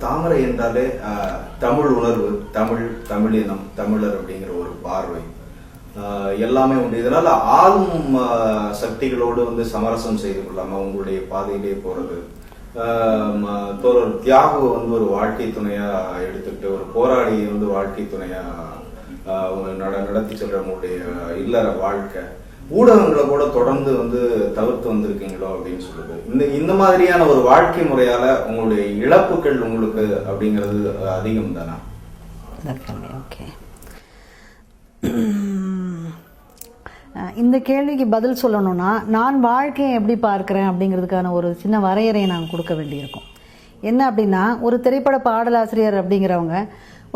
தாமரை என்றாலே தமிழ் உணர்வு, தமிழினம், தமிழர் அப்படிங்கிற ஒரு பார்வை எல்லாமே உண்டு. இதனால ஆளும் சக்திகளோடு சமரசம் செய்து கொள்ளாம உங்களுடைய பாதையிலே போறது. தோழர் தியாகு ஒரு வாழ்க்கை துணையா எடுத்துக்கிட்டு ஒரு போராடி வாழ்க்கை துணையா நடத்தி செல்ற உங்களுடைய இல்லற வாழ்க்கை ஊடகங்களை கூட தொடர்ந்து தவிர்த்து வந்திருக்கீங்களோ அப்படின்னு சொல்லுது. இந்த மாதிரியான ஒரு வாழ்க்கை முறையால உங்களுடைய இழப்புகள் உங்களுக்கு அப்படிங்கிறது அதிகம் தானா? ஓகே, இந்த கேள்விக்கு பதில் சொல்லணும்னா நான் வாழ்க்கையை எப்படி பார்க்குறேன் அப்படிங்கிறதுக்கான ஒரு சின்ன வரையறையை நான் கொடுக்க வேண்டியிருக்கும். என்ன அப்படின்னா, ஒரு திரைப்பட பாடலாசிரியர் அப்படிங்கிறவங்க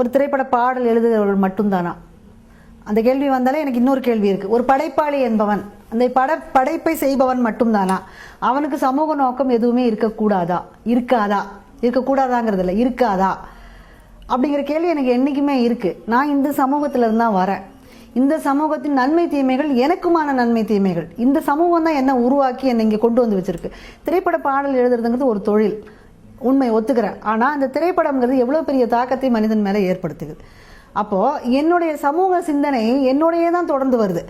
ஒரு திரைப்பட பாடல் எழுதுகிறவர்கள் மட்டும்தானா? அந்த கேள்வி வந்தாலே எனக்கு இன்னொரு கேள்வி இருக்குது. ஒரு படைப்பாளி என்பவன் அந்த படைப்பை செய்பவன் மட்டும்தானா? அவனுக்கு சமூக நோக்கம் எதுவுமே இருக்கக்கூடாதாங்கிறது இல்லை, இருக்காதா அப்படிங்கிற கேள்வி எனக்கு என்றைக்குமே இருக்குது. நான் இந்த சமூகத்தில் இருந்தால் வரேன். இந்த சமூகத்தின் நன்மை தீமைகள் எனக்குமான நன்மை தீமைகள், இந்த சமூகம் தான் என்ன உருவாக்கி என்னை இங்கே கொண்டு வந்து வச்சிருக்கு. திரைப்பட பாடல் எழுதுறதுங்கிறது ஒரு தொழில், உண்மை ஒத்துக்கிறேன். ஆனால் அந்த திரைப்படம்ங்கிறது எவ்வளோ பெரிய தாக்கத்தை மனிதன் மேலே ஏற்படுத்துது. அப்போது என்னுடைய சமூக சிந்தனை என்னுடையே தான் தொடர்ந்து வருது.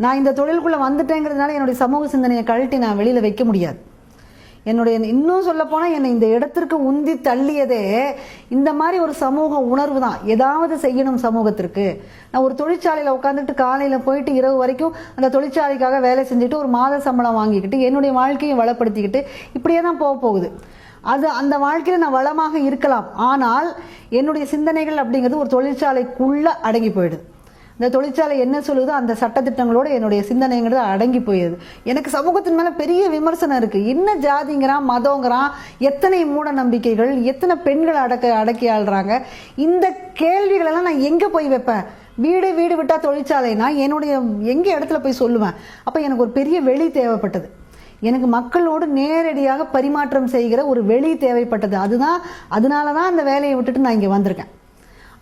நான் இந்த தொழிலுக்குள்ளே வந்துட்டேங்கிறதுனால என்னுடைய சமூக சிந்தனையை கழட்டி நான் வெளியில் வைக்க முடியாது. இன்னும் சொல்லப்போனால் என்னை இந்த இடத்திற்கு உந்தி தள்ளியதே இந்த மாதிரி ஒரு சமூக உணர்வு தான். ஏதாவது செய்யணும் சமூகத்திற்கு. நான் ஒரு தொழிற்சாலையில் உட்காந்துட்டு காலையில் போயிட்டு இரவு வரைக்கும் அந்த தொழிற்சாலைக்காக வேலை செஞ்சுட்டு ஒரு மாத சம்பளம் வாங்கிக்கிட்டு என்னுடைய வாழ்க்கையை வளப்படுத்திக்கிட்டு இப்படியே தான் போகுது. அந்த வாழ்க்கையில் நான் வளமாக இருக்கலாம். ஆனால் என்னுடைய சிந்தனைகள் அப்படிங்கிறது ஒரு தொழிற்சாலைக்குள்ளே அடங்கி போயிடுது. இந்த தொழிற்சாலை என்ன சொல்லுதோ அந்த சட்டத்திட்டங்களோடு என்னுடைய சிந்தனைங்கிறது அடங்கி போயிடுது. எனக்கு சமூகத்தின் மேலே பெரிய விமர்சனம் இருக்குது. என்ன ஜாதிங்கிறான், மதங்கிறான், எத்தனை மூட நம்பிக்கைகள், எத்தனை பெண்களை அடக்கி ஆள்றாங்க. இந்த கேள்விகளெல்லாம் நான் எங்கே போய் வைப்பேன்? வீடு விட்டால் தொழிற்சாலைனா என்னுடைய எங்கே இடத்துல போய் சொல்லுவேன்? அப்போ எனக்கு ஒரு பெரிய வெளி தேவைப்பட்டது. எனக்கு மக்களோடு நேரடியாக பரிமாற்றம் செய்கிற ஒரு வெளி தேவைப்பட்டது. அதனால தான் அந்த வேலையை விட்டுட்டு நான் இங்கே வந்திருக்கேன்.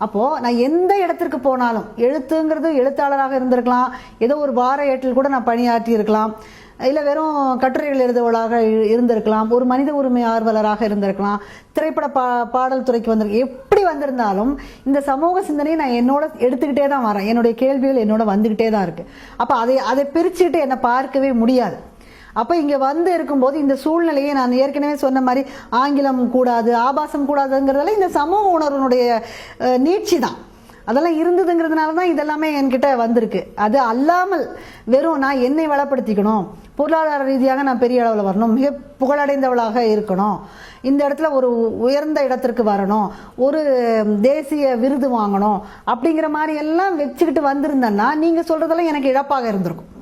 அப்போது நான் எந்த இடத்திற்கு போனாலும், எழுத்துங்கிறது எழுத்தாளராக இருந்திருக்கலாம், ஏதோ ஒரு வார ஏட்டில் கூட நான் பணியாற்றி இருக்கலாம், இல்லை வெறும் கட்டுரைகள் எழுதுவளாக இருந்திருக்கலாம், ஒரு மனித உரிமை ஆர்வலராக இருந்திருக்கலாம், திரைப்பட பாடல் துறைக்கு வந்திருக்கேன். எப்படி வந்திருந்தாலும் இந்த சமூக சிந்தனையை நான் என்னோட எடுத்துக்கிட்டே தான் வரேன். என்னுடைய கேள்விகள் என்னோட வந்துக்கிட்டே தான் இருக்குது. அப்போ அதை பிரிச்சுக்கிட்டு என்னை பார்க்கவே முடியாது. அப்போ இங்கே இருக்கும்போது இந்த சூழ்நிலையை நான் ஏற்கனவே சொன்ன மாதிரி ஆங்கிலம் கூடாது, ஆபாசம் கூடாதுங்கிறதால இந்த சமூக உணர்வுனுடைய நீட்சி தான் அதெல்லாம் இருந்ததுங்கிறதுனால தான் இதெல்லாமே என்கிட்ட வந்திருக்கு. அது அல்லாமல் வெறும் நான் என்னை வளப்படுத்திக்கணும், பொருளாதார ரீதியாக நான் பெரிய அளவில் வரணும், மிக புகழடைந்தவளாக இருக்கணும், இந்த இடத்துல ஒரு உயர்ந்த இடத்திற்கு வரணும், ஒரு தேசிய விருது வாங்கணும் அப்படிங்கிற மாதிரி எல்லாம் வச்சுக்கிட்டு வந்திருந்தேன்னா நீங்கள் சொல்கிறதெல்லாம் எனக்கு இழப்பாக இருந்திருக்கும்.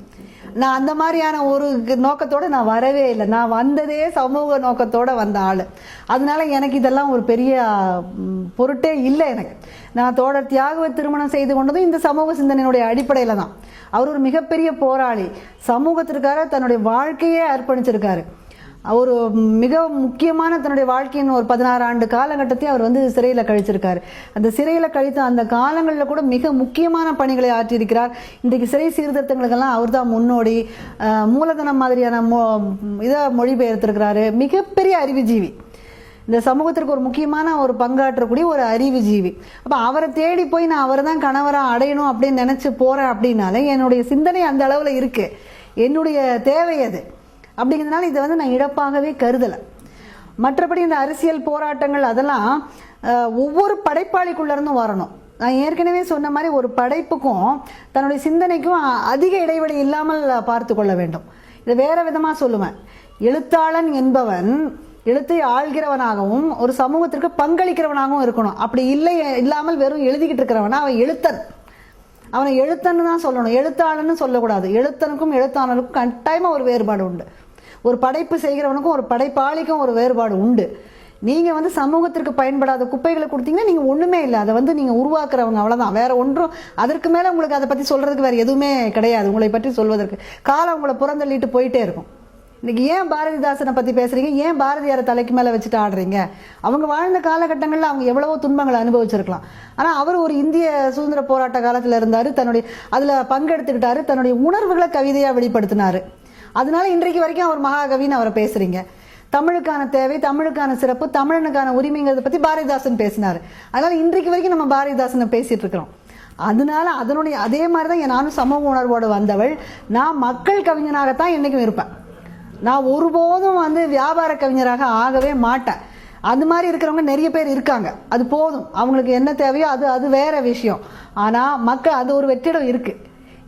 நான் அந்த மாதிரியான ஒரு நோக்கத்தோடு நான் வரவே இல்லை. நான் வந்ததே சமூக நோக்கத்தோடு வந்த ஆள். அதனால எனக்கு இதெல்லாம் ஒரு பெரிய பொருட்டே இல்லை. எனக்கு நான் தோழர் தியாகுவை திருமணம் செய்து கொண்டதும் இந்த சமூக சிந்தனையினுடைய அடிப்படையில் தான். அவர் ஒரு மிகப்பெரிய போராளி, சமூகத்திற்காக தன்னுடைய வாழ்க்கையே அர்ப்பணிச்சிருக்காரு. ஒரு மிக முக்கியமான தன்னுடைய வாழ்க்கையின் ஒரு 16 ஆண்டு காலகட்டத்தை அவர் சிறையில் கழிச்சிருக்காரு. அந்த சிறையில் கழித்த அந்த காலங்களில் கூட மிக முக்கியமான பணிகளை ஆற்றியிருக்கிறார். இன்றைக்கு சிறை சீர்திருத்தங்களுக்கெல்லாம் அவர் தான் முன்னோடி. மூலதனம் மாதிரியான இதை மொழிபெயர்த்திருக்கிறாரு. மிகப்பெரிய அறிவுஜீவி, இந்த சமூகத்திற்கு ஒரு முக்கியமான ஒரு பங்காற்றக்கூடிய ஒரு அறிவுஜீவி. அப்போ அவரை தேடி போய் நான் அவரை தான் கணவராக அடையணும் அப்படின்னு நினச்சி போகிறேன் அப்படின்னாலே என்னுடைய சிந்தனை அந்த அளவில் இருக்குது, என்னுடைய தேவை அது. அப்படிங்கிறதுனால இதை நான் இழப்பாகவே கருதலை. மற்றபடி இந்த அரசியல் போராட்டங்கள் அதெல்லாம் ஒவ்வொரு படைப்பாளிக்குள்ளேருந்தும் வரணும். நான் ஏற்கனவே சொன்ன மாதிரி ஒரு படைப்புக்கும் தன்னுடைய சிந்தனைக்கும் அதிக இடைவெளி இல்லாமல் பார்த்து கொள்ள வேண்டும். இதை வேறு விதமாக சொல்லுவேன். எழுத்தாளன் என்பவன் எழுத்தை ஆள்கிறவனாகவும் ஒரு சமூகத்திற்கு பங்களிக்கிறவனாகவும் இருக்கணும். அப்படி இல்லாமல் வெறும் எழுதிக்கிட்டு இருக்கிறவனா அவன் எழுத்தன். அவனை எழுத்தன்னு தான் சொல்லணும், எழுத்தாளன்னு சொல்லக்கூடாது. எழுத்தனுக்கும் எழுத்தாளனுக்கும் கட்டாயமாக ஒரு வேறுபாடு உண்டு. ஒரு படைப்பு செய்கிறவனுக்கும் ஒரு படைப்பாளிக்கும் ஒரு வேறுபாடு உண்டு. நீங்கள் சமூகத்திற்கு பயன்படாத குப்பைகளை கொடுத்தீங்கன்னா நீங்கள் ஒன்றுமே இல்லை. அதை நீங்கள் உருவாக்குறவங்க, அவ்வளோதான். வேற ஒன்றும் அதற்கு மேலே உங்களுக்கு அதை பற்றி சொல்கிறதுக்கு வேறு எதுவுமே கிடையாது. உங்களை பற்றி சொல்வதற்கு காலம் உங்களை புறந்தள்ளிட்டு போயிட்டே இருக்கும். இன்னைக்கு ஏன் பாரதிதாசனை பற்றி பேசுகிறீங்க, ஏன் பாரதியாரை தலைக்கு மேலே வச்சுட்டு ஆடுறீங்க? அவங்க வாழ்ந்த காலகட்டங்களில் அவங்க எவ்வளவோ துன்பங்களை அனுபவிச்சிருக்கலாம். ஆனால் அவர் ஒரு இந்திய சுதந்திர போராட்ட காலத்தில் இருந்தார், அதில் பங்கெடுத்துக்கிட்டாரு, தன்னுடைய உணர்வுகளை கவிதையாக வெளிப்படுத்தினார். அதனால இன்றைக்கு வரைக்கும் அவர் மகாகவின்னு அவரை பேசுகிறீங்க. தமிழுக்கான தேவை, தமிழுக்கான சிறப்பு, தமிழனுக்கான உரிமைங்கிறத பத்தி பாரதிதாசன் பேசினாரு. அதனால இன்றைக்கு வரைக்கும் நம்ம பாரதிதாசனை பேசிட்டு இருக்கிறோம். அதனால அதனுடைய அதே மாதிரிதான் நானும் சமூக உணர்வோடு வந்தவள். நான் மக்கள் கவிஞனாகத்தான் என்னைக்கும் இருப்பேன். நான் ஒருபோதும் வியாபார கவிஞராக ஆகவே மாட்டேன். அது மாதிரி இருக்கிறவங்க நிறைய பேர் இருக்காங்க, அது போதும். அவங்களுக்கு என்ன தேவையோ அது வேற விஷயம். ஆனா மக்கள் அது ஒரு வெற்றிடம் இருக்கு.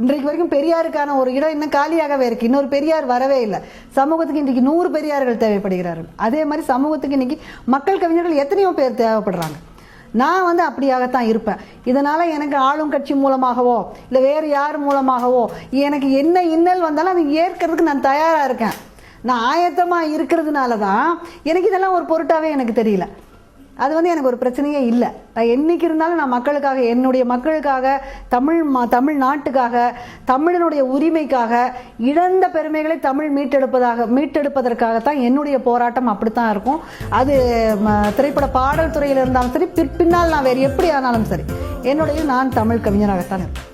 இன்றைக்கு வரைக்கும் பெரியாருக்கான ஒரு இடம் இன்னும் காலியாகவே இருக்கு. இன்னொரு பெரியார் வரவே இல்லை. சமூகத்துக்கு இன்றைக்கு 100 பெரியார்கள் தேவைப்படுகிறார்கள். அதே மாதிரி சமூகத்துக்கு இன்னைக்கு மக்கள் கவிஞர்கள் எத்தனையோ பேர் தேவைப்படுறாங்க. நான் அப்படியாகத்தான் இருப்பேன். இதனால எனக்கு ஆளும் கட்சி மூலமாகவோ இல்லை வேறு யார் மூலமாகவோ எனக்கு என்ன இன்னல் வந்தாலும் அதை ஏற்கிறதுக்கு நான் தயாரா இருக்கேன். நான் ஆயத்தமா இருக்கிறதுனால தான் எனக்கு இதெல்லாம் ஒரு பொருட்டாவே எனக்கு தெரியல. அது எனக்கு ஒரு பிரச்சனையே இல்லை. நான் என்னைக்கு இருந்தாலும் நான் மக்களுக்காக, என்னுடைய மக்களுக்காக, தமிழ்நாட்டுக்காக, தமிழனுடைய உரிமைக்காக, இழந்த பெருமைகளை தமிழ் மீட்டெடுப்பதற்காகத்தான் என்னுடைய போராட்டம் அப்படித்தான் இருக்கும். அது திரைப்பட பாடல் துறையில் இருந்தாலும் சரி, பின்னால் நான் வேறு எப்படி ஆனாலும் சரி, என்னுடைய நான் தமிழ் கவிஞராகத்தான் இருப்பேன்.